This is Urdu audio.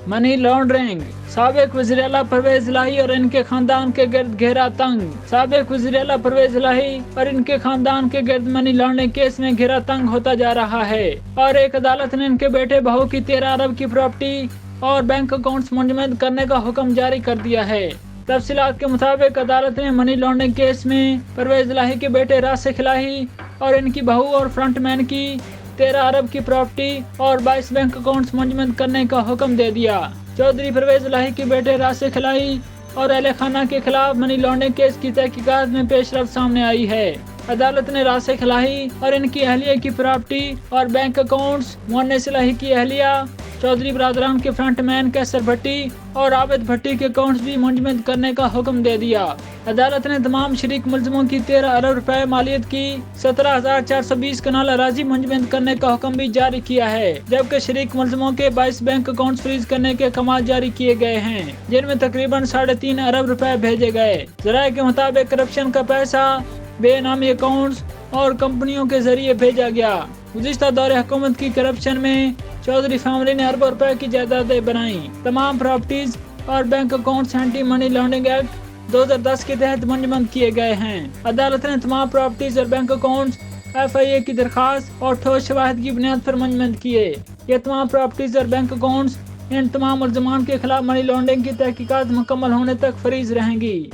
منی لانڈرنگ، سابق وزیر اعلیٰ پرویز الہی اور ان کے خاندان کے گرد گھیرا تنگ۔ سابق وزیر اعلیٰ پرویز الہی اور ان کے خاندان کے گرد منی لانڈرنگ کیس میں گھیرا تنگ ہوتا جا رہا ہے اور ایک عدالت نے ان کے بیٹے بہو کی 13 ارب کی پراپرٹی اور بینک اکاؤنٹس منجمد کرنے کا حکم جاری کر دیا ہے۔ تفصیلات کے مطابق عدالت نے منی لانڈرنگ کیس میں پرویز الہی کے بیٹے راسخ الہی اور ان کی بہو اور فرنٹ مین کی 13 ارب کی پراپرٹی اور 22 بینک اکاؤنٹس منجمد کرنے کا حکم دے دیا۔ چودھری پرویز الہی کے بیٹے راسخ الہی اور اہل خانہ کے خلاف منی لانڈرنگ کیس کی تحقیقات میں پیش رفت سامنے آئی ہے۔ عدالت نے راسخ الہی اور ان کی اہلیہ کی پراپرٹی اور بینک اکاؤنٹس، مونس الہی کی اہلیہ، چودھری برادران کے فرنٹ مین کیسر بھٹی اور عابد بھٹی کے اکاؤنٹس بھی منجمد کرنے کا حکم دے دیا۔ عدالت نے تمام شریک ملزموں کی 13 ارب روپے مالیت کی 17,420 کنال اراضی منجمد کرنے کا حکم بھی جاری کیا ہے، جبکہ شریک ملزموں کے 22 بینک اکاؤنٹس فریز کرنے کے احکامات جاری کیے گئے ہیں، جن میں تقریباً 3.5 ارب روپے بھیجے گئے۔ ذرائع کے مطابق کرپشن کا پیسہ بے نامی اکاؤنٹس اور کمپنیوں کے ذریعے بھیجا گیا۔ گزشتہ دور حکومت کی کرپشن میں چودھری فیملی نے اربوں روپے کی جائیدادیں بنائیں۔ تمام پراپرٹیز اور bank accounts anti money laundering act 2010 کے تحت منجمد کیے گئے ہیں۔ عدالت نے تمام پراپرٹیز اور بینک اکاؤنٹس FIA کی درخواست اور ٹھوس شواہد کی بنیاد پر منجمد کیے۔ یہ تمام پراپرٹیز اور بینک اکاؤنٹس ان تمام ملزمان کے خلاف منی لانڈرنگ کی تحقیقات مکمل ہونے تک فریز رہیں گی۔